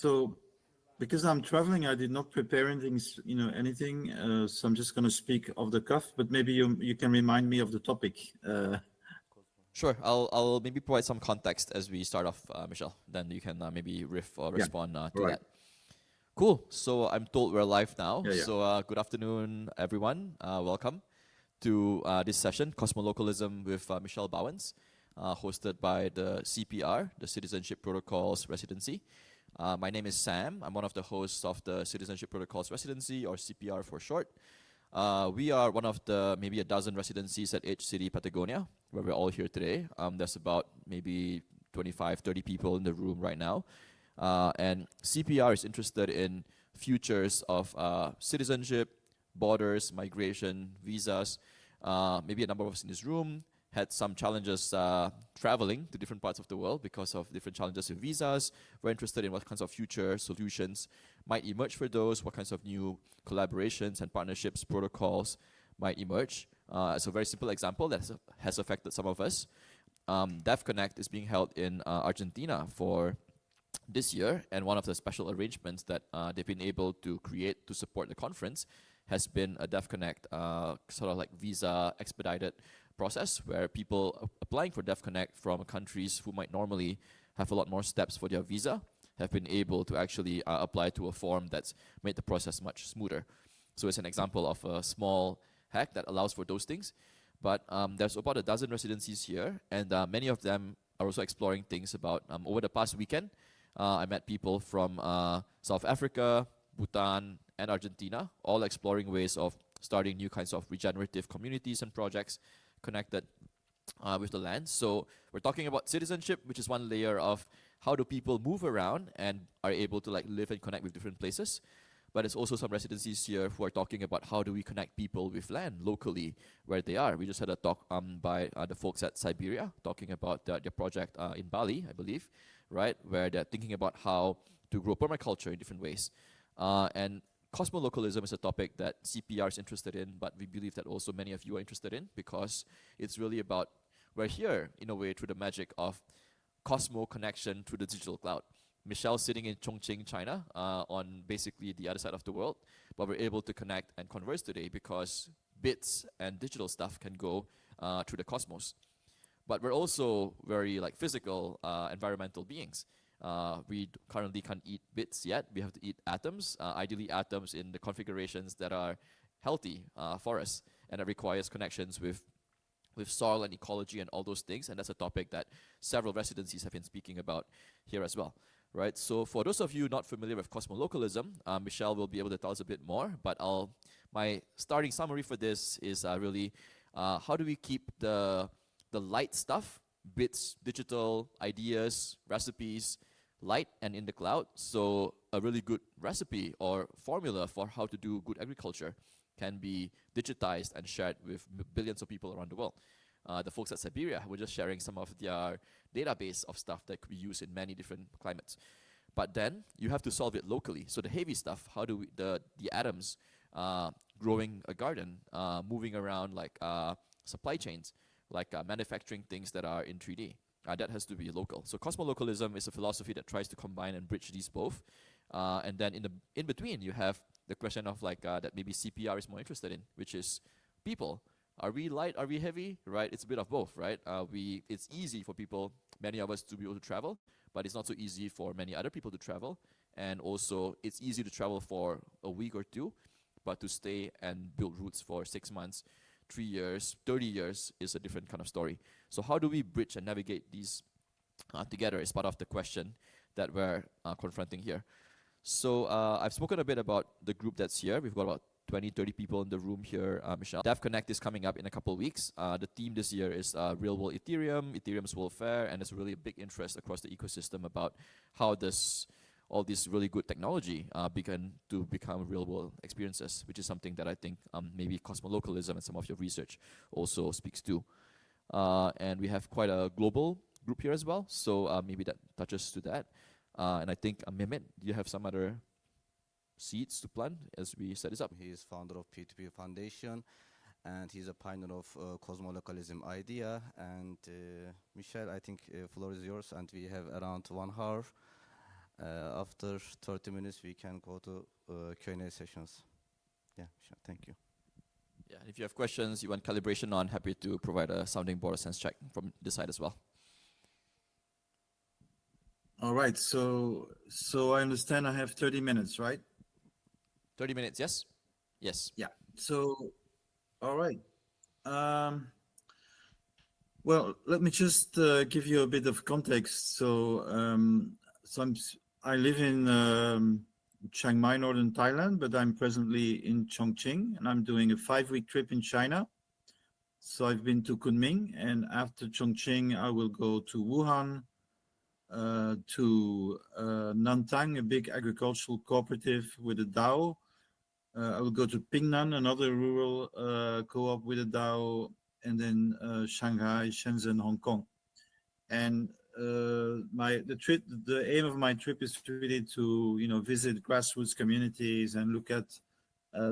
So, because I'm traveling, I did not prepare anything, anything. So I'm just going to speak off the cuff. But maybe you can remind me of the topic. Sure, I'll maybe provide some context as we start off, Michel. Then you can maybe riff or Yeah. respond to Right. that. Cool. So I'm told we're live now. Yeah. So good afternoon, everyone. Welcome to this session, Cosmolocalism with Michel Bauwens, hosted by the CPR, the Citizenship Protocols Residency. My name is Sam. I'm one of the hosts of the Citizenship Protocols Residency, or CPR for short. We are one of the maybe a dozen residencies at Edge City Patagonia, where we're all here today. There's about maybe 25, 30 people in the room right now. And CPR is interested in futures of citizenship, borders, migration, visas. Maybe a number of us in this room had some challenges traveling to different parts of the world because of different challenges with visas. We're interested in what kinds of future solutions might emerge for those, what kinds of new collaborations and partnerships, protocols might emerge. As a very simple example that has affected some of us, DevConnect is being held in Argentina for this year, and one of the special arrangements that they've been able to create to support the conference has been a DevConnect sort of like visa expedited process where people applying for DevConnect from countries who might normally have a lot more steps for their visa have been able to actually apply to a form that's made the process much smoother. So it's an example of a small hack that allows for those things. But there's about a dozen residencies here, and many of them are also exploring things about, over the past weekend, I met people from South Africa, Bhutan, and Argentina, all exploring ways of starting new kinds of regenerative communities and projects connected with the land. So we're talking about citizenship, which is one layer of how do people move around and are able to like live and connect with different places. But it's also some residencies here who are talking about how do we connect people with land locally where they are. We just had a talk by the folks at Siberia talking about their project in Bali, I believe, right, where they're thinking about how to grow permaculture in different ways. And cosmolocalism is a topic that CPR is interested in, but we believe that also many of you are interested in because it's really about, we're here in a way through the magic of Cosmo connection to the digital cloud. Michel's sitting in Chongqing, China, on basically the other side of the world, but we're able to connect and converse today because bits and digital stuff can go through the cosmos. But we're also very like physical, environmental beings. We currently can't eat bits yet. We have to eat atoms, ideally atoms in the configurations that are healthy for us, and it requires connections with soil and ecology and all those things, and that's a topic that several residencies have been speaking about here as well, right? So for those of you not familiar with cosmolocalism, Michel will be able to tell us a bit more, but my starting summary for this is really how do we keep the light stuff, bits, digital ideas, recipes, light and in the cloud, so a really good recipe or formula for how to do good agriculture can be digitized and shared with billions of people around the world. The folks at Siberia were just sharing some of their database of stuff that could be used in many different climates. But then you have to solve it locally. So the heavy stuff, how do we, the atoms, growing a garden, moving around like supply chains, like manufacturing things that are in 3D. That has to be local. So cosmolocalism is a philosophy that tries to combine and bridge these both. And then in between, you have the question of like that maybe CPR is more interested in, which is people. Are we light? Are we heavy? Right? It's a bit of both, right? It's easy for people, many of us, to be able to travel, but it's not so easy for many other people to travel. And also, it's easy to travel for a week or two, but to stay and build roots for 6 months, 3 years, 30 years is a different kind of story. So how do we bridge and navigate these together is part of the question that we're confronting here. So I've spoken a bit about the group that's here. We've got about 20, 30 people in the room here, Michel. DevConnect is coming up in a couple of weeks. The theme this year is Real World Ethereum, Ethereum's World Fair, and there's really a big interest across the ecosystem about how all this really good technology began to become real world experiences, which is something that I think maybe cosmolocalism and some of your research also speaks to. And we have quite a global group here as well, so maybe that touches to that. And I think, Mehmet, do you have some other seeds to plant as we set this up? He is founder of P2P Foundation, and he's a pioneer of cosmolocalism idea. And Michel, I think floor is yours, and we have around 1 hour. After 30 minutes, we can go to Q&A sessions. Yeah, sure. Thank you. Yeah, if you have questions, you want calibration on, happy to provide a sounding board or sense check from this side as well. All right, so I understand I have 30 minutes, right? 30 minutes, yes? Yes. Yeah. So, all right. Well, let me just give you a bit of context. So, I live in Chiang Mai, northern Thailand, but I'm presently in Chongqing, and I'm doing a 5-week trip in China. So I've been to Kunming, and after Chongqing, I will go to Wuhan, to Nantang, a big agricultural cooperative with a DAO. I will go to Pingnan, another rural co-op with a DAO, and then Shanghai, Shenzhen, Hong Kong. And the aim of my trip is really to visit grassroots communities and look at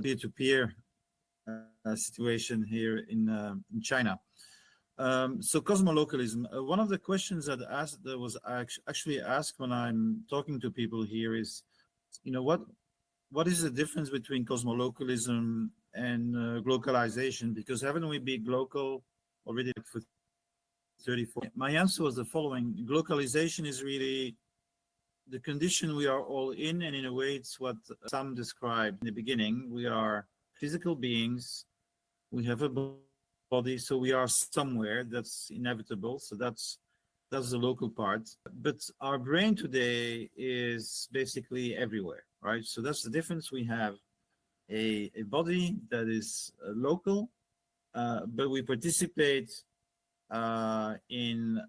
peer-to-peer situation here in China. So cosmolocalism. One of the questions that was actually asked when I'm talking to people here is, what is the difference between cosmolocalism and globalization? Because haven't we been global already for 34? My answer was the following: globalization is really the condition we are all in, and in a way, it's what Sam described in the beginning. We are physical beings. We have a body, so we are somewhere. That's inevitable. So that's the local part. But our brain today is basically everywhere, right? So that's the difference. We have a body that is local, but we participate in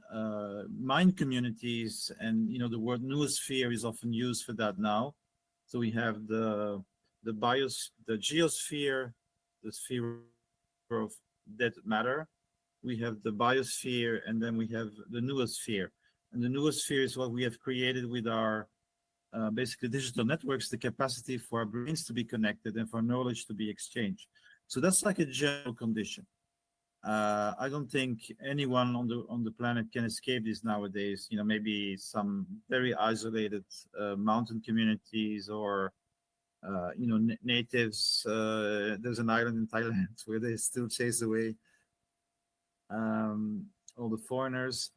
mind communities, and the word noosphere is often used for that now. So we have the geosphere, the sphere of dead matter. We have the biosphere, and then we have the noosphere. And the noosphere is what we have created with our basically digital networks, the capacity for our brains to be connected and for knowledge to be exchanged. So that's like a general condition. I don't think anyone on the planet can escape this nowadays. Maybe some very isolated mountain communities or natives. There's an island in Thailand where they still chase away all the foreigners.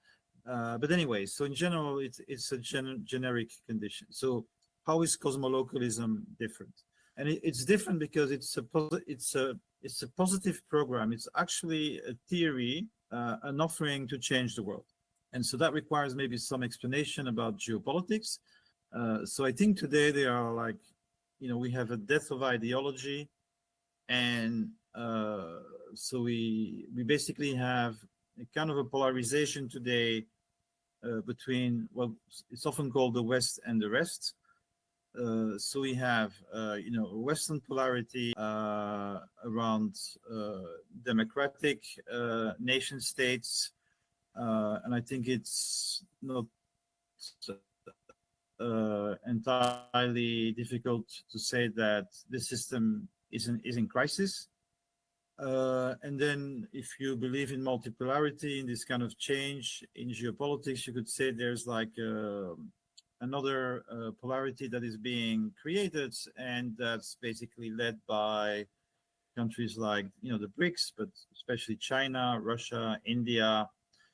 But anyway, so in general, it's a generic condition. So how is cosmolocalism different? And it's different because it's a positive program. It's actually a theory, an offering to change the world. And so that requires maybe some explanation about geopolitics. So I think today they are like, we have a death of ideology, and so we basically have a kind of a polarization today between it's often called the West and the rest. So we have Western polarity around democratic nation states, and I think it's not entirely difficult to say that this system is in crisis. And then if you believe in multipolarity, in this kind of change in geopolitics, you could say there's like another polarity that is being created, and that's basically led by countries like the BRICS, but especially China, Russia, India.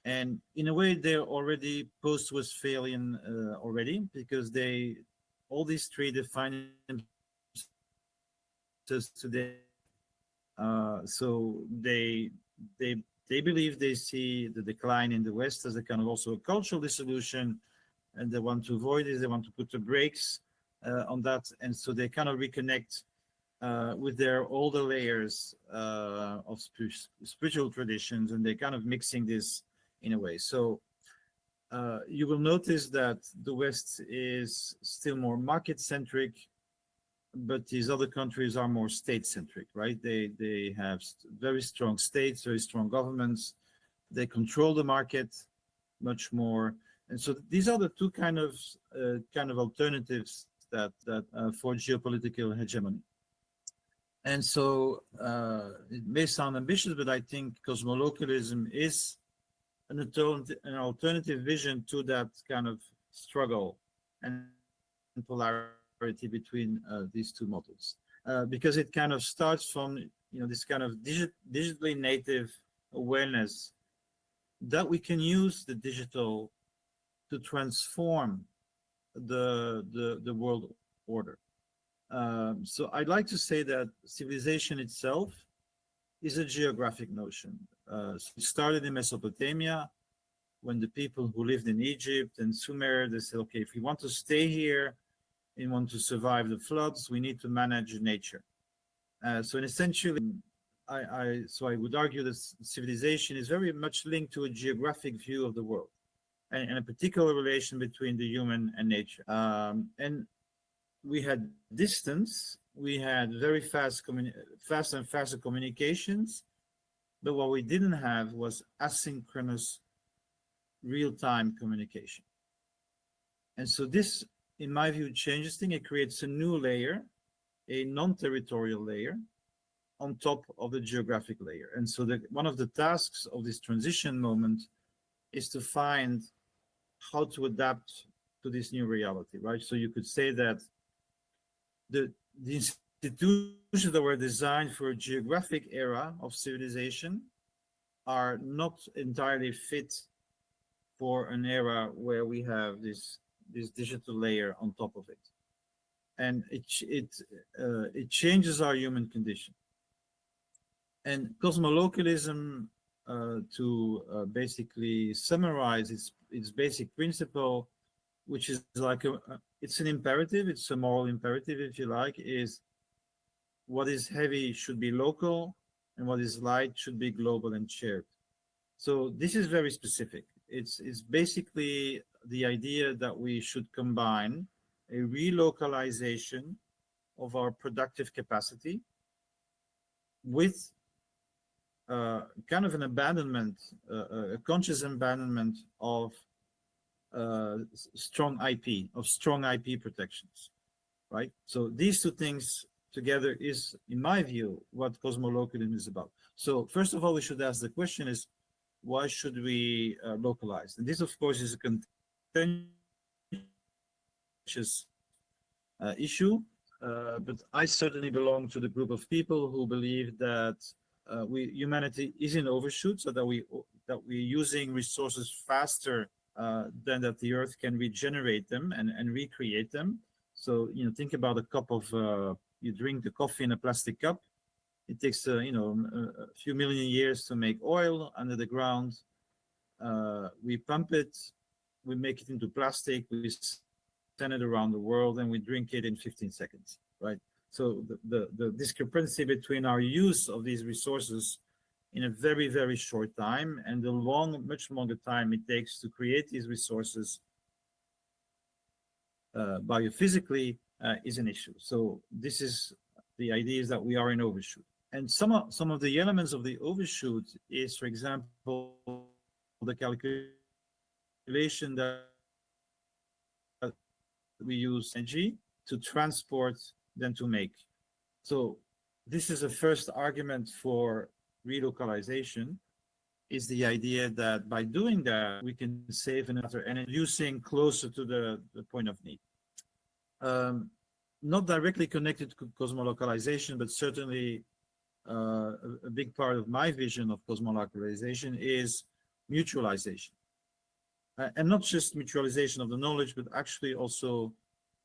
And in a way, they're already post-Westphalian already, because all these three define themselves today. So they believe they see the decline in the West as a kind of also a cultural dissolution, and they want to avoid this. They want to put the brakes on that, and so they kind of reconnect with their older layers of spiritual traditions, and they're kind of mixing this in a way. So you will notice that the West is still more market-centric, but these other countries are more state-centric, right? They have very strong states, very strong governments. They control the market much more, and so these are the two kind of alternatives that for geopolitical hegemony. And so it may sound ambitious, but I think cosmolocalism is an alternative vision to that kind of struggle. And polarity between these two models, because it kind of starts from this kind of digitally native awareness that we can use the digital to transform the world order. So I'd like to say that civilization itself is a geographic notion. So it started in Mesopotamia, when the people who lived in Egypt and Sumer, they said, okay, if we want to stay here and want to survive the floods, we need to manage nature. So essentially, I would argue that civilization is very much linked to a geographic view of the world, and a particular relation between the human and nature. And we had distance, we had very fast and faster communications, but what we didn't have was asynchronous real-time communication. And so this, in my view, changes things. It creates a new layer, a non-territorial layer on top of the geographic layer. And so one of the tasks of this transition moment is to find how to adapt to this new reality, right? So you could say that the institutions that were designed for a geographic era of civilization are not entirely fit for an era where we have this digital layer on top of it, and it changes our human condition. And cosmolocalism, to basically summarize its basic principle, which is like it's an imperative, it's a moral imperative, if you like, is what is heavy should be local, and what is light should be global and shared. So this is very specific. It's basically the idea that we should combine a relocalization of our productive capacity with kind of an abandonment, a conscious abandonment of strong IP protections, right? So these two things together is, in my view, what cosmolocalism is about. So first of all, we should ask the question is, why should we localize? And this, of course, is a contentious issue, but I certainly belong to the group of people who believe that humanity is in overshoot, so that we're using resources faster than that the Earth can regenerate them and recreate them. So think about a cup of you drink the coffee in a plastic cup. It takes a few million years to make oil under the ground. We pump it, we make it into plastic, we send it around the world, and we drink it in 15 seconds, right? So the discrepancy between our use of these resources in a very, very short time and the much longer time it takes to create these resources biophysically is an issue. So this is the idea, is that we are in overshoot. And some of the elements of the overshoot is, for example, the calculation that we use energy to transport than to make. So this is a first argument for relocalization, is the idea that by doing that, we can save another energy, using closer to the point of need. Not directly connected to cosmolocalization, but certainly a big part of my vision of cosmolocalization is mutualization. And not just mutualization of the knowledge, but actually also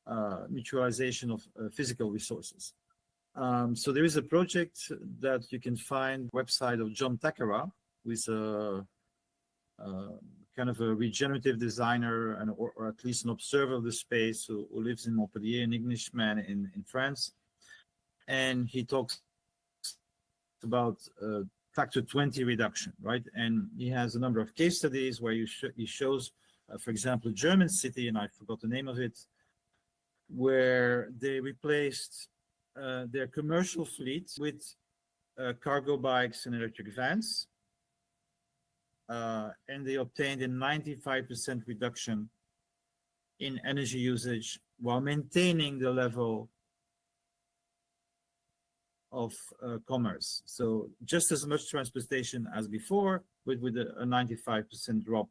mutualization of physical resources. So there is a project that you can find website of John Takara, who is a kind of a regenerative designer or at least an observer of the space who lives in Montpellier, an Englishman in France. And he talks about factor 20 reduction, right? And he has a number of case studies where he shows, for example, a German city, and I forgot the name of it, where they replaced their commercial fleet with cargo bikes and electric vans, and they obtained a 95% reduction in energy usage while maintaining the level of commerce. So just as much transportation as before, with a 95% drop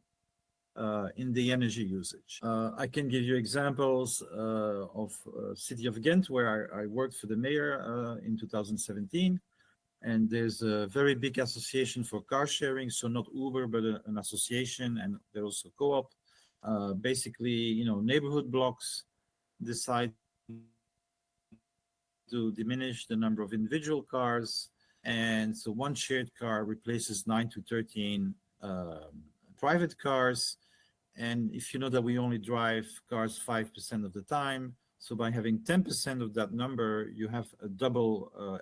in the energy usage. I can give you examples of city of Ghent, where I worked for the mayor in 2017. And there's a very big association for car sharing, so not Uber, but an association, and there's also co-op. Basically, neighborhood blocks decide to diminish the number of individual cars, and so one shared car replaces 9 to 13 private cars. And if you know that we only drive cars 5% of the time, so by having 10% of that number, you have a double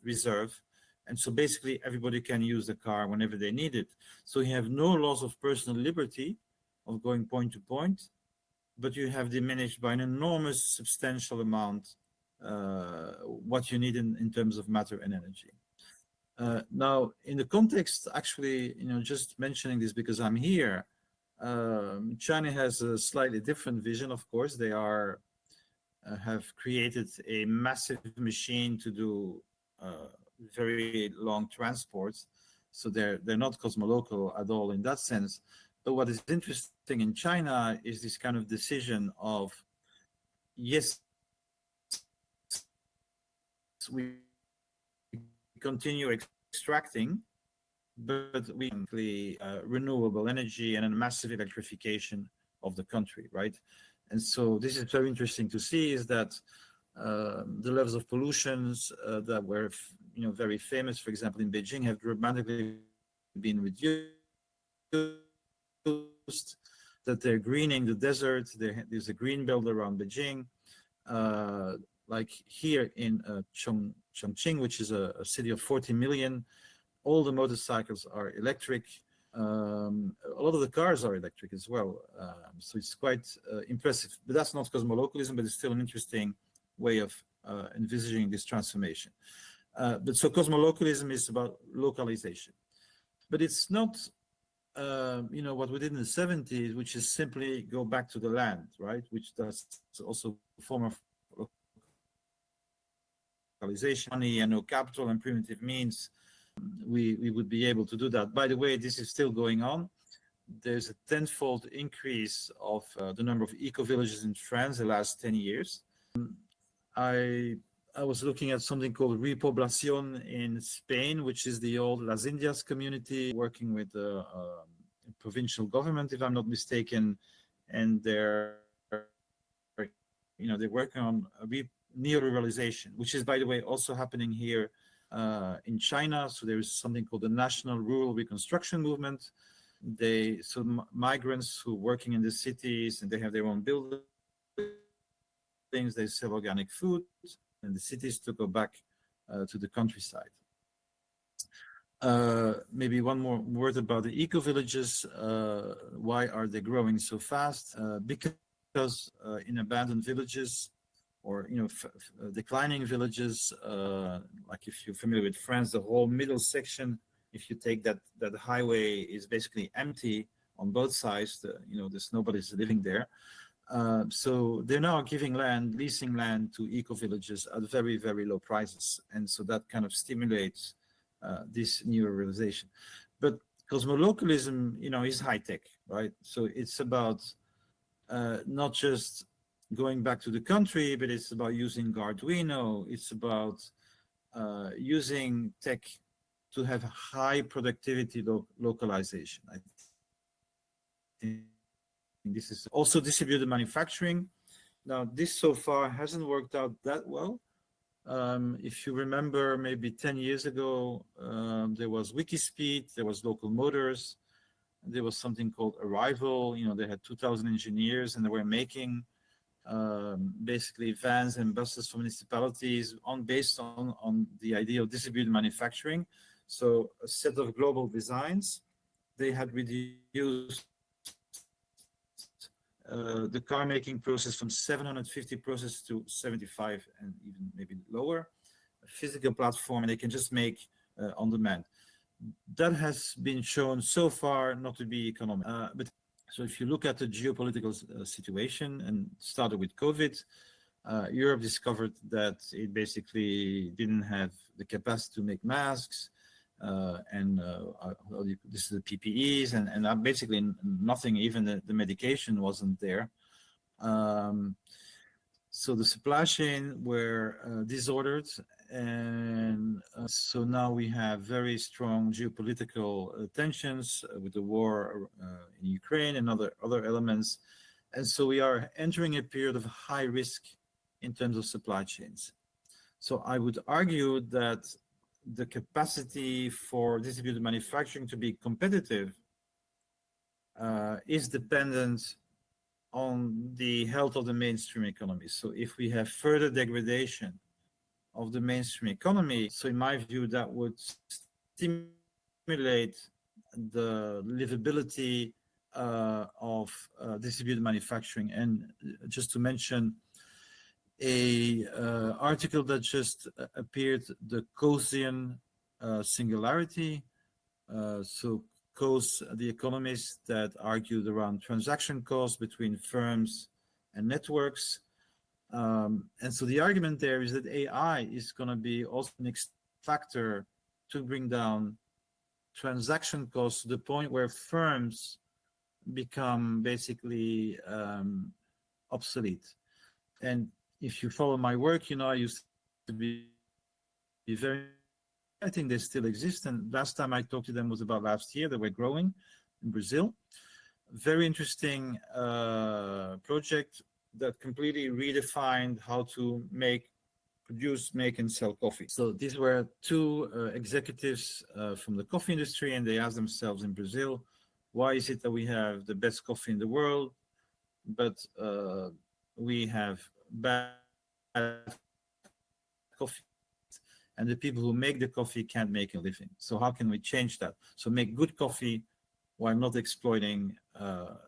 reserve. And so basically everybody can use the car whenever they need it. So you have no loss of personal liberty of going point to point, but you have diminished by an enormous substantial amount what you need in terms of matter and energy. Now, in the context, actually, just mentioning this because I'm here, China has a slightly different vision, of course. They have created a massive machine to do very long transports. So they're not cosmolocal at all in that sense. But what is interesting in China is this kind of decision of, yes, we continue extracting, but we renewable energy and a massive electrification of the country, right? And so this is very interesting to see, is that the levels of pollutions that were very famous, for example, in Beijing, have dramatically been reduced, that they're greening the desert. There's a green belt around Beijing. Like here in Chongqing, which is a city of 40 million, all the motorcycles are electric. A lot of the cars are electric as well. So it's quite impressive. But that's not cosmolocalism, but it's still an interesting way of envisaging this transformation. But so cosmolocalism is about localization. But it's not, what we did in the 70s, which is simply go back to the land, right? Which does also a form of localization, money and no capital and primitive means. We would be able to do that. By the way, this is still going on. There's a tenfold increase of the number of eco-villages in France the last 10 years. I was looking at something called Repoblación in Spain, which is the old Las Indias community, working with the provincial government, if I'm not mistaken, and they're working on neo-ruralization, which is, by the way, also happening here in China. So there is something called the National Rural Reconstruction Movement. Migrants who are working in the cities, and they have their own buildings, they sell organic food, and the cities to go back to the countryside. Maybe one more word about the eco-villages. Why are they growing so fast? Because in abandoned villages, or declining villages, like if you're familiar with France, the whole middle section, if you take that highway, is basically empty on both sides. There's nobody's living there. So they're now leasing land to eco-villages at very, very low prices. And so that kind of stimulates this new realization. But cosmolocalism, is high tech, right? So it's about not just going back to the country, but it's about using Arduino. It's about using tech to have high productivity localization. I think this is also distributed manufacturing. Now, this so far hasn't worked out that well. If you remember, maybe 10 years ago, there was Wikispeed, there was Local Motors, there was something called Arrival. They had 2,000 engineers, and they were making basically vans and buses for municipalities based on the idea of distributed manufacturing. So a set of global designs. They had reduced the car making process from 750 processes to 75 and even maybe lower. A physical platform, and they can just make on demand. That has been shown so far not to be economic. But so if you look at the geopolitical situation, and started with COVID, Europe discovered that it basically didn't have the capacity to make masks. this is the PPEs, and basically nothing, even the medication wasn't there. So the supply chain were disordered, and so now we have very strong geopolitical tensions with the war in Ukraine and other elements, and so we are entering a period of high risk in terms of supply chains. So I would argue that the capacity for distributed manufacturing to be competitive is dependent on the health of the mainstream economy. So if we have further degradation of the mainstream economy, so in my view, that would stimulate the livability of distributed manufacturing. And just to mention a article that just appeared, the Coasian singularity. So Coase, the economists that argued around transaction costs between firms and networks. And so the argument there is that AI is going to be also an factor to bring down transaction costs to the point where firms become basically obsolete. And if you follow my work, I used to be very, I think they still exist. And last time I talked to them was about last year. They were growing in Brazil. Very interesting project that completely redefined how to produce, make, and sell coffee. So these were two executives from the coffee industry, and they asked themselves in Brazil, why is it that we have the best coffee in the world, but we have bad coffee, and the people who make the coffee can't make a living? So how can we change that? So make good coffee while not exploiting the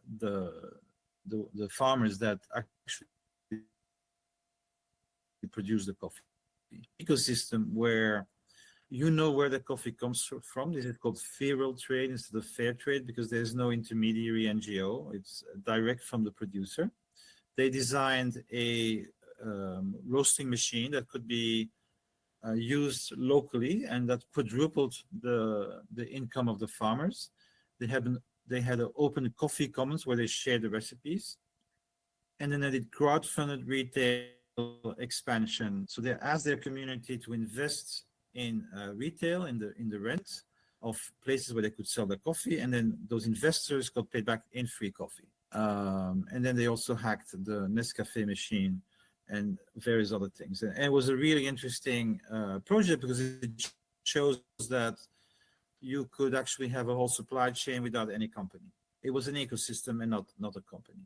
farmers that actually produce the coffee. Ecosystem where where the coffee comes from. This is called feral trade instead of fair trade because there's no intermediary NGO. It's direct from the producer. They designed a roasting machine that could be used locally and that quadrupled the income of the farmers. They had an open coffee commons where they shared the recipes, and then they did crowdfunded retail expansion. So they asked their community to invest in retail, in the rent of places where they could sell their coffee, and then those investors got paid back in free coffee. And then they also hacked the Nescafe machine and various other things. And it was a really interesting project because it shows that you could actually have a whole supply chain without any company. It was an ecosystem and not a company.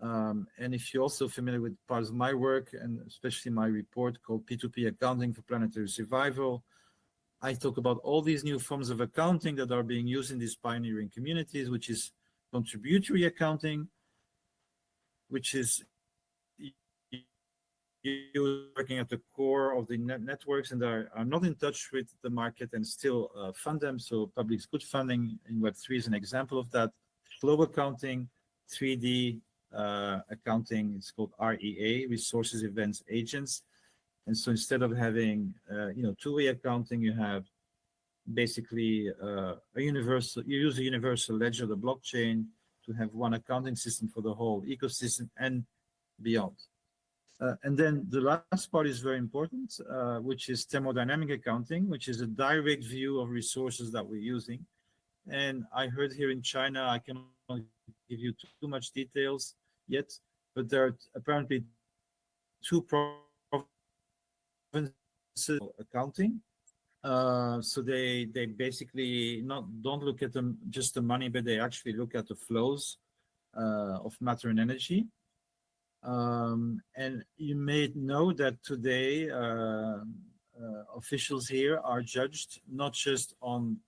And if you're also familiar with parts of my work, and especially my report called P2P Accounting for Planetary Survival, I talk about all these new forms of accounting that are being used in these pioneering communities, which is contributory accounting, which is you working at the core of the networks and are not in touch with the market and still fund them. So public good funding in Web3 is an example of that. Flow accounting, 3D accounting, it's called REA, Resources, Events, Agents. And so instead of having two-way accounting, you have basically you use a universal ledger, the blockchain, to have one accounting system for the whole ecosystem and beyond. And then the last part is very important, which is thermodynamic accounting, which is a direct view of resources that we're using. And I heard here in China, I cannot give you too much details yet, but there are apparently two provinces accounting. So they basically don't look at just the money, but they actually look at the flows of matter and energy. And you may know that today officials here are judged not just on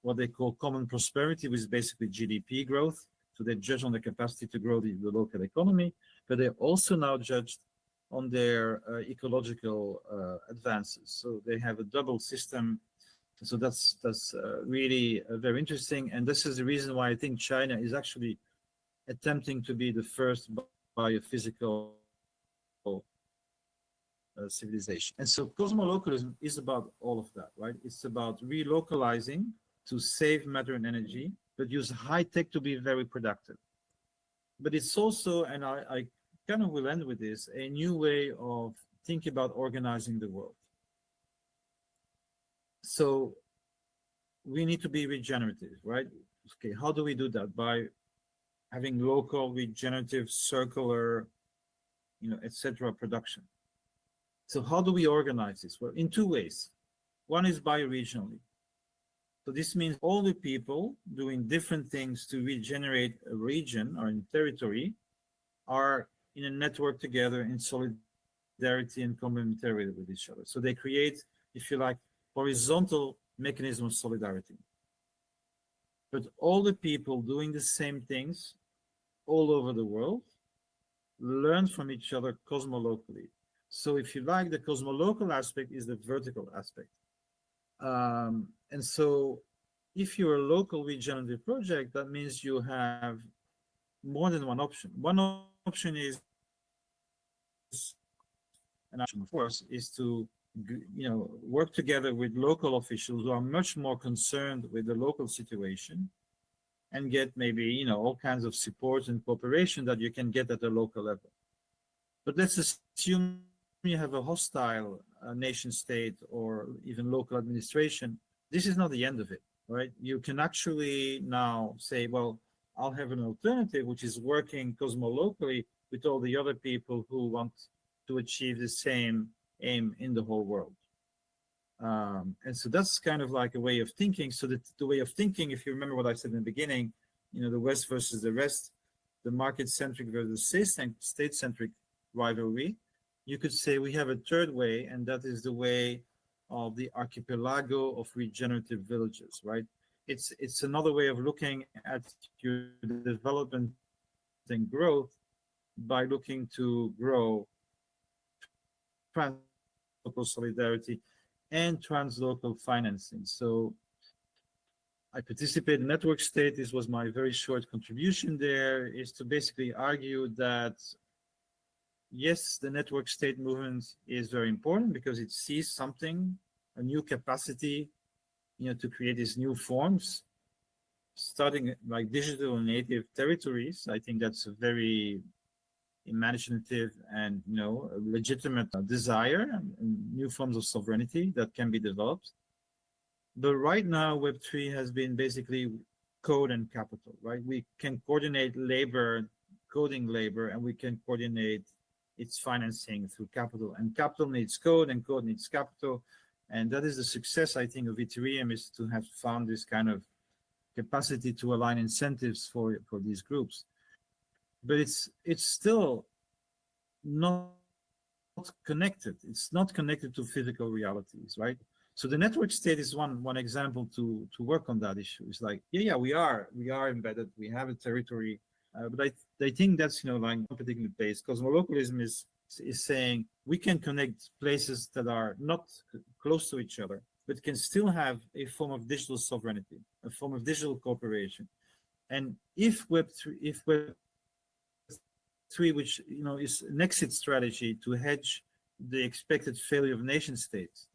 what they call common prosperity, which is basically GDP growth. So they judge on the capacity to grow the local economy, but they're also now judged on their ecological advances. So they have a double system. So that's really very interesting. And this is the reason why I think China is actually attempting to be the first biophysical civilization. And so cosmolocalism is about all of that, right? It's about relocalizing to save matter and energy, but use high tech to be very productive. But it's also, and I kind of will end with this, a new way of thinking about organizing the world. So we need to be regenerative, right? Okay, how do we do that? By having local, regenerative, circular, etc. production. So how do we organize this? Well, in two ways. One is bioregionally. So this means all the people doing different things to regenerate a region or a territory are in a network together in solidarity and complementarity with each other. So they create, if you like, horizontal mechanism of solidarity. But all the people doing the same things all over the world learn from each other cosmolocally. So if you like, the cosmolocal aspect is the vertical aspect. And so if you're a local regenerative project, that means you have more than one option. One option is, an option of course, is to work together with local officials who are much more concerned with the local situation and get maybe all kinds of support and cooperation that you can get at the local level. But let's assume you have a hostile nation state or even local administration. This is not the end of it, right? You can actually now say, well, I'll have an alternative which is working cosmolocally with all the other people who want to achieve the same aim in the whole world. And so that's kind of like a way of thinking. So the way of thinking, if you remember what I said in the beginning, the West versus the rest, the market-centric versus state-centric rivalry, you could say we have a third way, and that is the way of the archipelago of regenerative villages, right? It's another way of looking at your development and growth by looking to grow translocal solidarity and translocal financing. So I participate in network state. This was my very short contribution there, is to basically argue that yes, the network state movement is very important because it sees something, a new capacity, to create these new forms, starting like digital native territories. I think that's a very imaginative and a legitimate desire and new forms of sovereignty that can be developed. But right now, Web3 has been basically code and capital, right? We can coordinate labor, coding labor, and we can coordinate its financing through capital. And capital needs code, and code needs capital. And that is the success, I think, of Ethereum, is to have found this kind of capacity to align incentives for these groups. But it's still not connected. It's not connected to physical realities, right? So the network state is one example to work on that issue. It's like, yeah, we are embedded. We have a territory, but I think that's like one particular place. Cosmolocalism is saying we can connect places that are not close to each other, but can still have a form of digital sovereignty, a form of digital cooperation. And if Web3, which is an exit strategy to hedge the expected failure of nation states,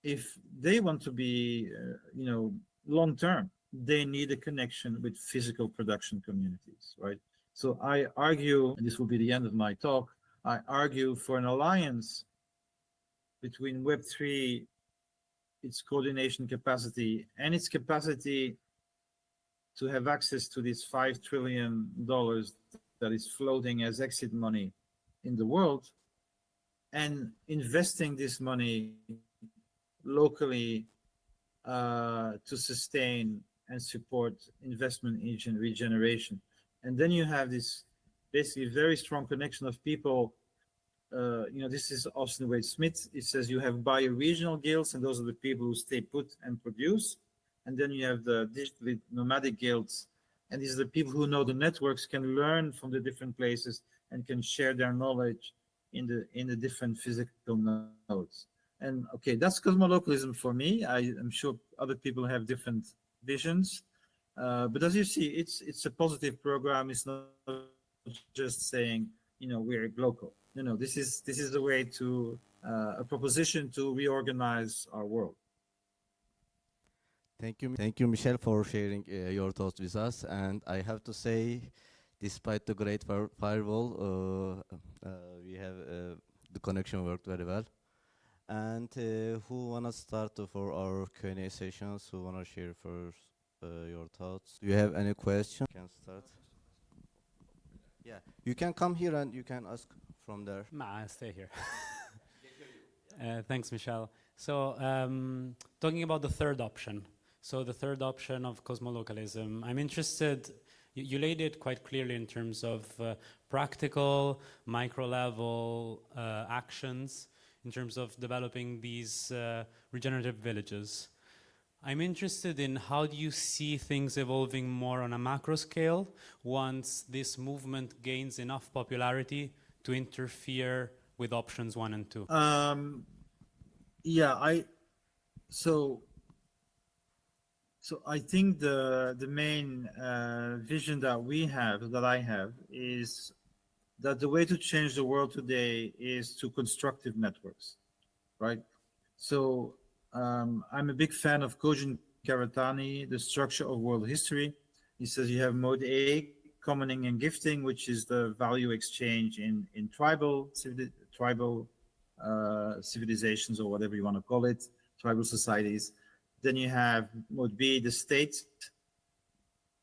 if they want to be long term, they need a connection with physical production communities, right? So I argue, and this will be the end of my talk, I argue for an alliance between Web3, its coordination capacity, and its capacity to have access to this $5 trillion that is floating as exit money in the world, and investing this money locally to sustain and support investment in regeneration. And then you have this basically very strong connection of people. This is Austin Wade Smith. It says you have bioregional guilds, and those are the people who stay put and produce. And then you have the digitally nomadic guilds, and these are the people who know the networks, can learn from the different places, and can share their knowledge in the different physical nodes. And okay, that's cosmolocalism for me. I'm sure other people have different visions, but as you see, it's a positive program. It's not just saying we're local. This is the way to a proposition to reorganize our world. Thank you, Michel, for sharing your thoughts with us. And I have to say, despite the great firewall, we have the connection worked very well. And who wanna start for our Q&A sessions? Who wanna share first your thoughts? Do you have any questions? Can start. Yeah, you can come here and you can ask from there. Nah, I'll stay here. Thanks, Michel. So, talking about the third option. So the third option of cosmolocalism, I'm interested, you laid it quite clearly in terms of practical, micro-level actions in terms of developing these regenerative villages. I'm interested in how do you see things evolving more on a macro scale once this movement gains enough popularity to interfere with options 1 and 2? So I think the main vision that I have, is that the way to change the world today is through constructive networks, right? So I'm a big fan of Kojin Karatani, The Structure of World History. He says you have mode A, commoning and gifting, which is the value exchange in tribal civilizations, or whatever you want to call it, tribal societies. Then you have mode B, the state,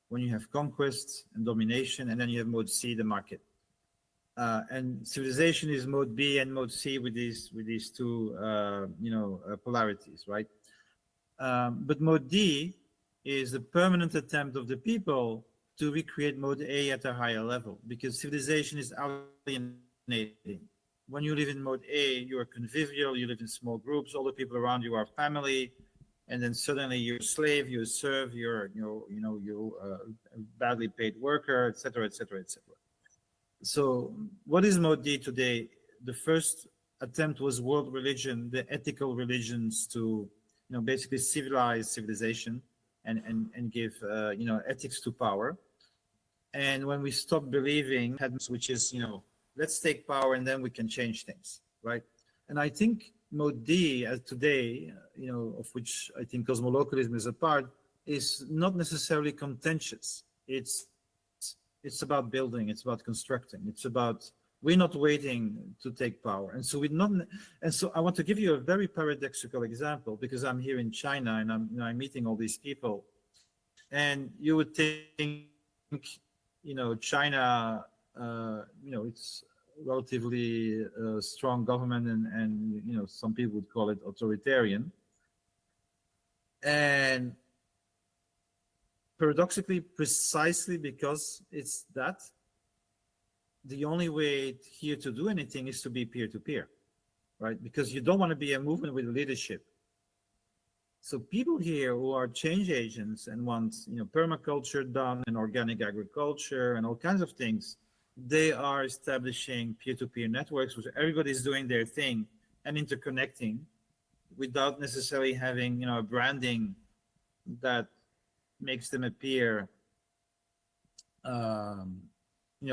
when you have conquest and domination, and then you have mode C, the market. And civilization is mode B and mode C with these two polarities, right? But mode D is the permanent attempt of the people to recreate mode A at a higher level, because civilization is alienating. When you live in mode A, you are convivial, you live in small groups, all the people around you are family, and then suddenly you're a slave, you're a serf, you're a badly paid worker, etc., etc., etc. So what is mode D today? The first attempt was world religion, the ethical religions, to basically civilize civilization and give ethics to power. And when we stop believing, which is let's take power and then we can change things, right? And I think mode D today, of which I think cosmolocalism is a part, is not necessarily contentious. It's about building, it's about constructing, it's about, we're not waiting to take power. And so I want to give you a very paradoxical example, because I'm here in China and I'm meeting all these people, and you would think, China, it's relatively strong government, and some people would call it authoritarian. And paradoxically, precisely because it's that, the only way here to do anything is to be peer-to-peer, right? Because you don't want to be a movement with leadership. So people here who are change agents and want permaculture done and organic agriculture and all kinds of things, they are establishing peer-to-peer networks where everybody's doing their thing and interconnecting without necessarily having a branding that makes them appear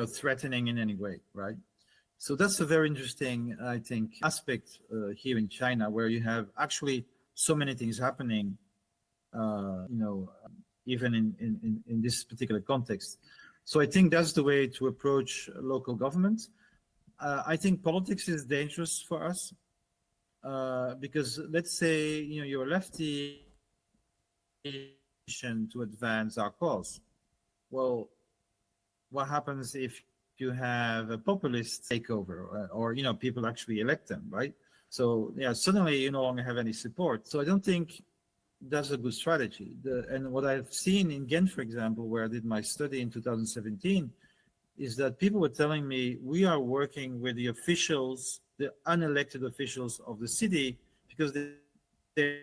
threatening in any way, right? So that's a very interesting, I think, aspect here in China, where you have actually so many things happening, even in this particular context. So I think that's the way to approach local government. I think politics is dangerous for us, because let's say you're a lefty to advance our cause. Well, what happens if you have a populist takeover, or people actually elect them, right? So suddenly you no longer have any support. So I don't think that's a good strategy. And what I've seen in Ghent, for example, where I did my study in 2017, is that people were telling me, we are working with the officials, the unelected officials of the city, because they're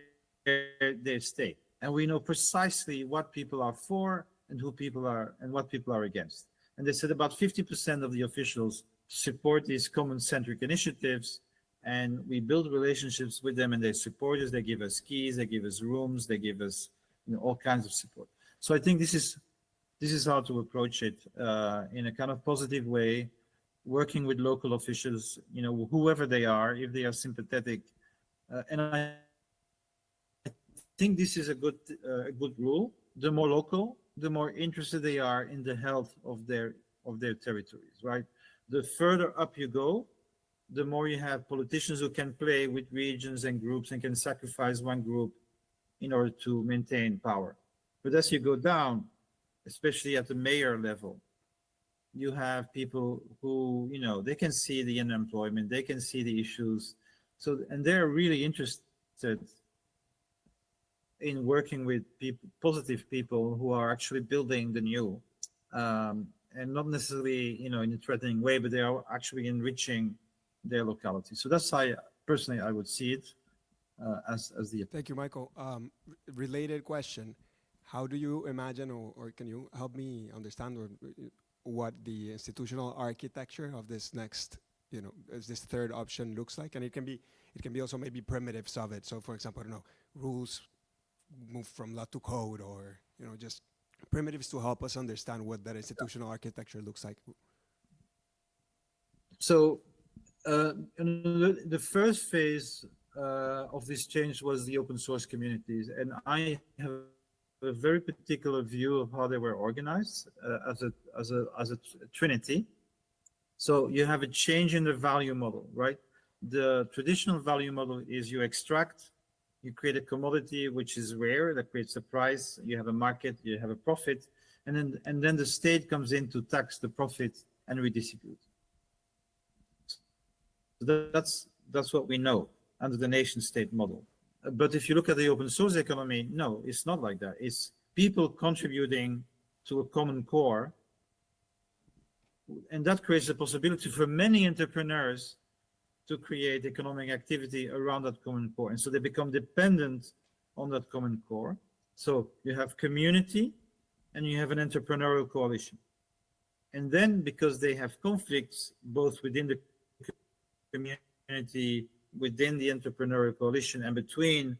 their state. And we know precisely what people are for and who people are and what people are against. And they said about 50% of the officials support these common-centric initiatives, and we build relationships with them, and they support us. They give us keys, they give us rooms, they give us all kinds of support. So I think this is how to approach it in a kind of positive way, working with local officials, whoever they are, if they are sympathetic. And I think this is a good rule. The more local, the more interested they are in the health of their territories, right? The further up you go, the more you have politicians who can play with regions and groups and can sacrifice one group in order to maintain power. But as you go down, especially at the mayor level, you have people who, they can see the unemployment, they can see the issues. So, and they're really interested in working with positive people who are actually building the new, and not necessarily, in a threatening way, but they are actually enriching their locality. So that's how personally I would see it as the. Thank you, Michael. Related question: how do you imagine, or can you help me understand what the institutional architecture of this next, this third option looks like? And it can be also maybe primitives of it. So, for example, I don't know, rules move from law to code, or just primitives to help us understand what that institutional architecture looks like. So the first phase of this change was the open source communities, and I have a very particular view of how they were organized as a trinity. So you have a change in the value model, right? The traditional value model is you extract, you create a commodity which is rare, that creates a price, you have a market, you have a profit, and then the state comes in to tax the profit and redistribute. So that's what we know under the nation state model. But if you look at the open source economy, no, it's not like that. It's people contributing to a common core, and that creates a possibility for many entrepreneurs to create economic activity around that common core. And so they become dependent on that common core. So you have community and you have an entrepreneurial coalition. And then because they have conflicts both within the community, within the entrepreneurial coalition, and between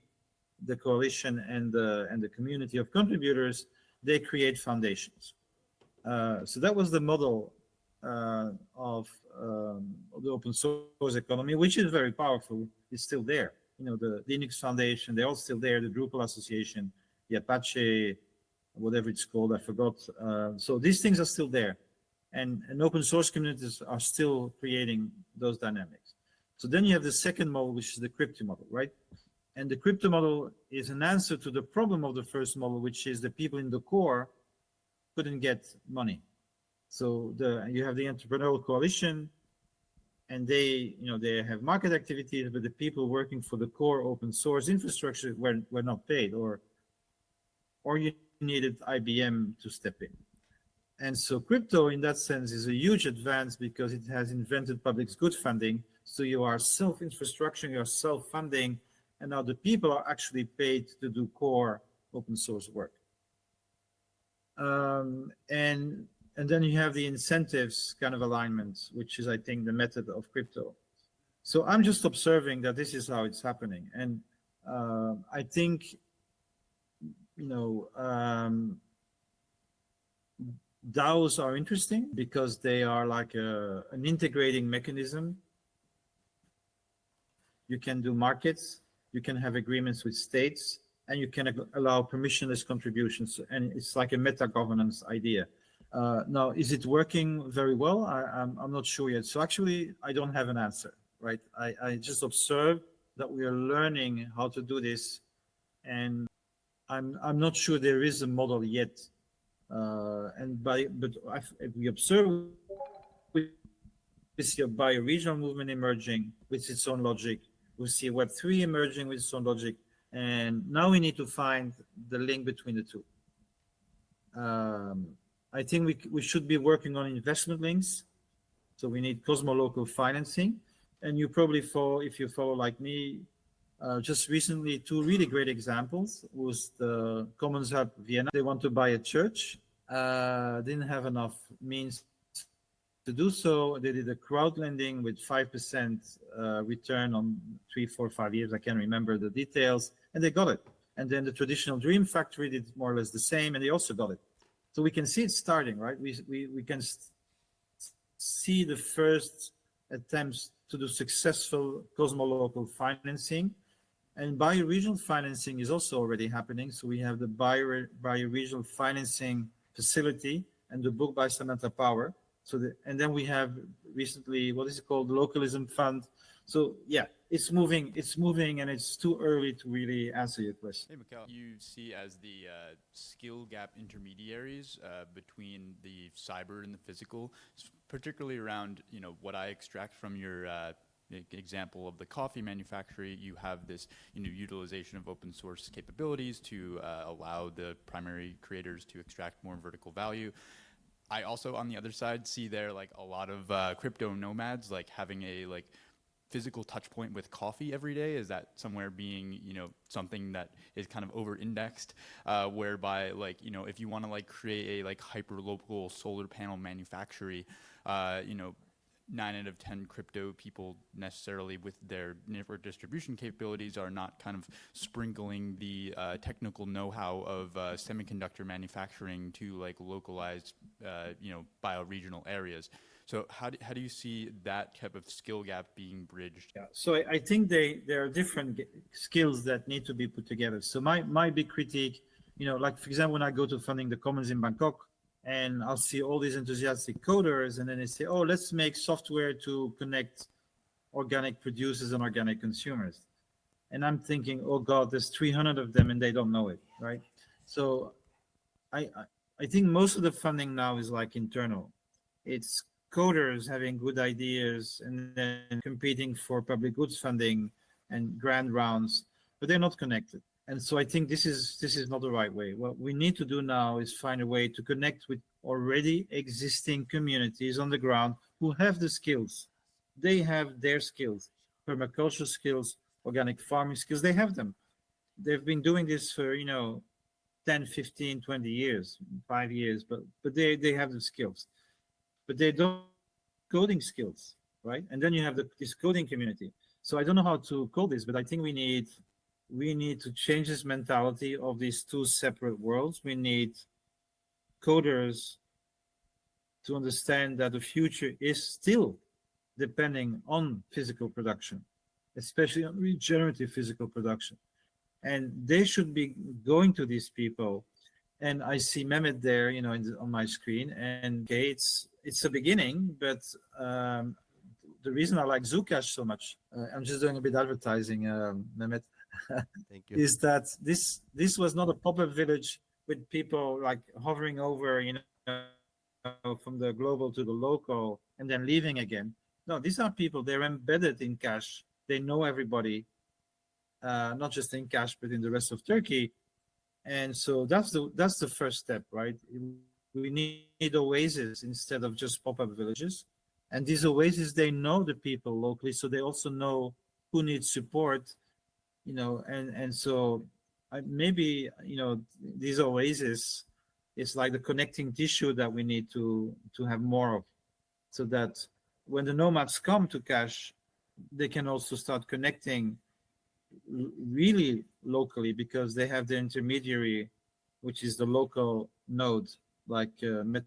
the coalition and the community of contributors, they create foundations. So that was the model of the open source economy, which is very powerful. It's still there. The Linux Foundation, they're all still there. The Drupal Association, the Apache, whatever it's called, I forgot. So these things are still there, and open source communities are still creating those dynamics. So then you have the second model, which is the crypto model, right? And the crypto model is an answer to the problem of the first model, which is the people in the core couldn't get money. So you have the entrepreneurial coalition, and they have market activities, but the people working for the core open source infrastructure were not paid, or you needed IBM to step in. And so crypto, in that sense, is a huge advance because it has invented public good funding. So you are self-infrastructure, you are self-funding, and now the people are actually paid to do core open source work. And then you have the incentives kind of alignment, which is, I think, the method of crypto. So I'm just observing that this is how it's happening. And I think, DAOs are interesting because they are like an integrating mechanism. You can do markets, you can have agreements with states, and you can allow permissionless contributions. And it's like a meta-governance idea. Now, is it working very well? I'm not sure yet. So actually, I don't have an answer, right? I just observe that we are learning how to do this, and I'm not sure there is a model yet. But we observe, we see a bioregional movement emerging with its own logic. We see Web3 emerging with its own logic, and now we need to find the link between the two. I think we should be working on investment links. So we need cosmolocal financing. And you probably follow, if you follow like me, just recently, two really great examples was the Commons Hub Vienna. They want to buy a church, didn't have enough means to do so. They did a crowd lending with 5% return on 3, 4, 5 years. I can't remember the details, and they got it. And then the traditional Dream Factory did more or less the same, and they also got it. So we can see it starting, right? We can see the first attempts to do successful cosmolocal financing. And bioregional financing is also already happening. So we have the bioregional financing facility and the book by Samantha Power. And then we have recently, what is it called? The Localism Fund. So yeah, it's moving, and it's too early to really answer your question. Hey, Michel, you see as the skill gap intermediaries between the cyber and the physical, particularly around, what I extract from your example of the coffee manufacturer. You have this, utilization of open source capabilities to allow the primary creators to extract more vertical value. I also, on the other side, see there like a lot of crypto nomads, like having a physical touch point with coffee every day. Is that somewhere being, something that is kind of over-indexed, whereby if you want to create a hyper-local solar panel manufactory, 9 out of 10 crypto people necessarily with their network distribution capabilities are not kind of sprinkling the technical know-how of semiconductor manufacturing to localized, bioregional areas. So how do you see that type of skill gap being bridged? Yeah. So I think there are different skills that need to be put together. So my big critique, for example, when I go to Funding the Commons in Bangkok, and I'll see all these enthusiastic coders, and then they say, oh, let's make software to connect organic producers and organic consumers. And I'm thinking, oh God, there's 300 of them and they don't know it, right? So I think most of the funding now is internal. It's coders having good ideas and then competing for public goods funding and grant rounds, but they're not connected. And so I think this is not the right way. What we need to do now is find a way to connect with already existing communities on the ground who have the skills. They have their skills, permaculture skills, organic farming skills. They have them. They've been doing this for, 10, 15, 20 years, 5 years, but they have the skills. But they don't have coding skills, right? And then you have this coding community. So I don't know how to code this, but I think we need to change this mentality of these two separate worlds. We need coders to understand that the future is still depending on physical production, especially on regenerative physical production. And they should be going to these people. And I see Mehmet there, on my screen. And okay, it's a beginning, but the reason I like Zoocash so much, I'm just doing a bit advertising, Mehmet. Thank you. Is that this was not a pop-up village with people hovering over, from the global to the local and then leaving again. No, these are people, they're embedded in Cash. They know everybody, not just in Cash, but in the rest of Turkey. And so that's the first step, right? We need oases instead of just pop-up villages. And these oases, they know the people locally, so they also know who needs support. And so maybe these oases is like the connecting tissue that we need to have more of, so that when the nomads come to Cash, they can also start connecting really locally, because they have the intermediary, which is the local node, like MetaHub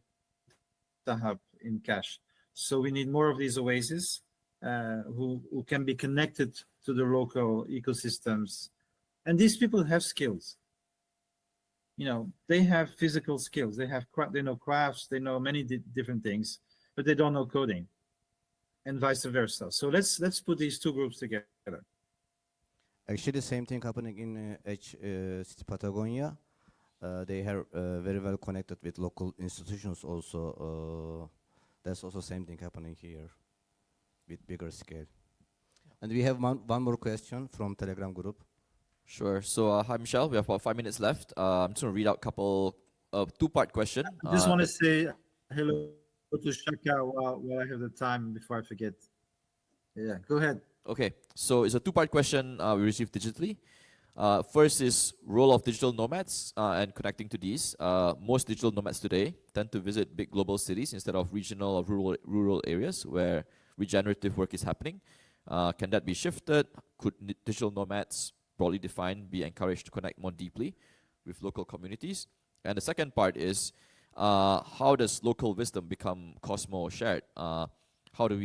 in Cash. So we need more of these oases who can be connected to the local ecosystems. And these people have skills. They have physical skills. They know crafts. They know many different things, but they don't know coding, and vice versa. So let's put these two groups together. Actually, the same thing happening in Edge City Patagonia. They are very well connected with local institutions also. That's also same thing happening here with bigger scale. And we have one more question from Telegram group. Sure. So, hi, Michel. We have about 5 minutes left. I'm just going to read out a couple of two-part question. I just want to say hello to Shaka while I have the time before I forget. Yeah, go ahead. Okay. So it's a two-part question we received digitally. First is role of digital nomads and connecting to these. Most digital nomads today tend to visit big global cities instead of regional or rural areas where regenerative work is happening. Can that be shifted? Could digital nomads, broadly defined, be encouraged to connect more deeply with local communities? And the second part is, how does local wisdom become Cosmo shared? How can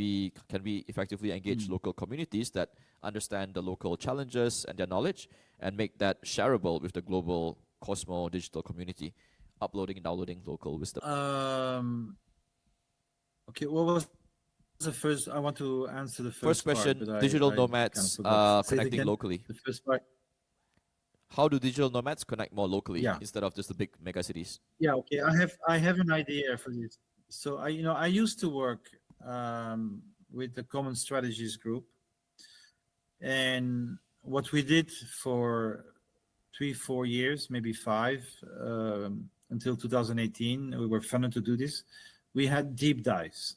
we effectively engage local communities that understand the local challenges and their knowledge and make that shareable with the global Cosmo digital community, uploading and downloading local wisdom? Okay, what was the first? I want to answer the First question, part, but digital I nomads kind of forgot. Say it connecting again, locally. the first part. How do digital nomads connect more locally Yeah. instead of just the big mega cities? Yeah, okay. I have an idea for this. So I used to work with the Common Strategies group, and what we did for 3-4 years, maybe 5, until 2018, we were funded to do this. We had deep dives,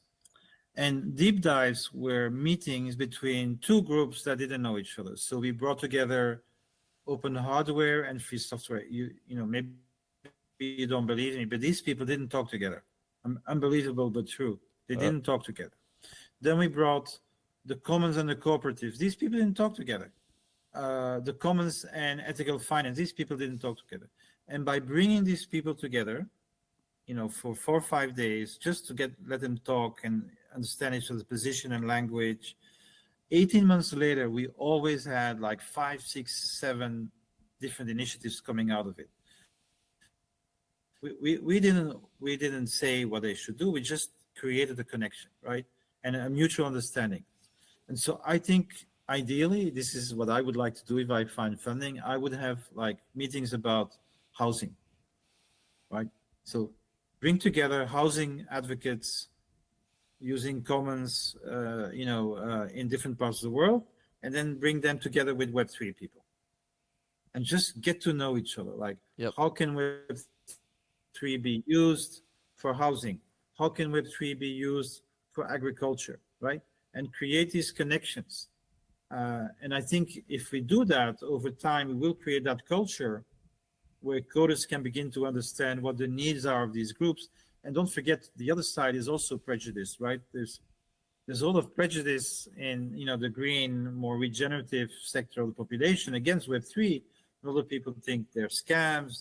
and deep dives were meetings between two groups that didn't know each other. So we brought together open hardware and free software. Maybe you don't believe me, but these people didn't talk together. Unbelievable, but true. They didn't talk together. Then we brought the commons and the cooperatives. These people didn't talk together. The commons and ethical finance. These people didn't talk together. And by bringing these people together, for 4 or 5 days, just to let them talk and understand each other's position and language. 18 months later, we always had like 5, 6, 7 different initiatives coming out of it. We didn't say what they should do. We just created a connection, right, and a mutual understanding. And so I think ideally, this is what I would like to do if I find funding. I would have like meetings about housing, right? So bring together housing advocates using commons, in different parts of the world, and then bring them together with Web3 people, and just get to know each other. Like, how can Web3 be used for housing? How can Web3 be used for agriculture, right? And create these connections. And I think if we do that over time, we will create that culture where coders can begin to understand what the needs are of these groups. And don't forget, the other side is also prejudice, right? There's a lot of prejudice in the green, more regenerative sector of the population against Web3. A lot of people think they're scams,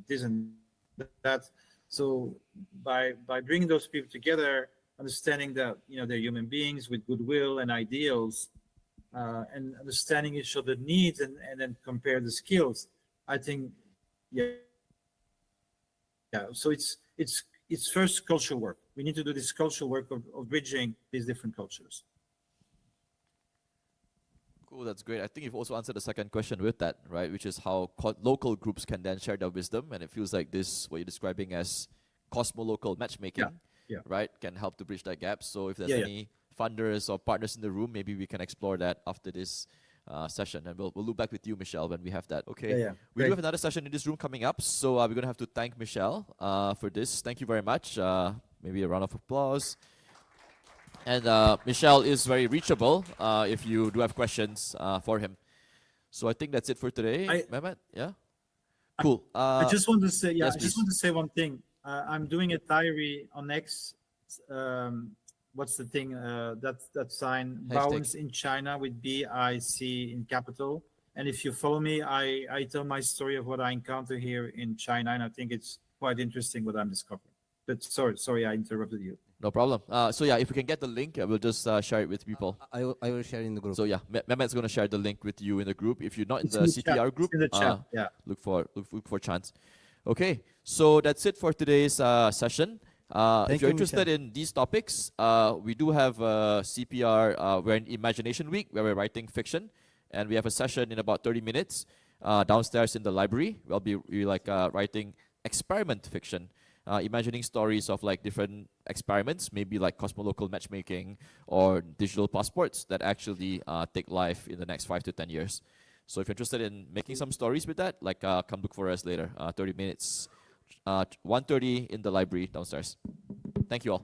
this and that. So by bringing those people together, understanding that they're human beings with goodwill and ideals, and understanding each other's needs, and then compare the skills, I think, so it's first cultural work. We need to do this cultural work of bridging these different cultures. Cool, that's great. I think you've also answered the second question with that, right? Which is how local groups can then share their wisdom, and it feels like this, what you're describing as cosmo-local matchmaking, right, can help to bridge that gap. So if there's any funders or partners in the room, maybe we can explore that after this session, and we'll look back with you, Michel, when we have that. Okay. We do have another session in this room coming up, so we're gonna have to thank Michel for this. Thank you very much. Maybe a round of applause. And Michel is very reachable if you do have questions for him. So I think that's it for today, Mehmet. Yeah. Cool. I just want to say, yes, I just want to say one thing. I'm doing a diary on X. What's the thing? That sign, Bauwens in China with BIC in capital. And if you follow me, I tell my story of what I encounter here in China, and I think it's quite interesting what I'm discovering. But sorry, I interrupted you. No problem. So yeah, if we can get the link, we'll just share it with people. I will share in the group. So yeah, Mehmet's going to share the link with you in the group. If you're not in the CPR group, in the chat. Look for chance. Okay, so that's it for today's session. If you're interested in these topics, we do have CPR. We're in Imagination Week, where we're writing fiction, and we have a session in about 30 minutes downstairs in the library. We'll be writing experiment fiction. Imagining stories of like different experiments, maybe like cosmolocal matchmaking or digital passports that actually take life in the next 5 to 10 years. So if you're interested in making some stories with that, come look for us later. 30 minutes, 1:30 in the library downstairs. Thank you all.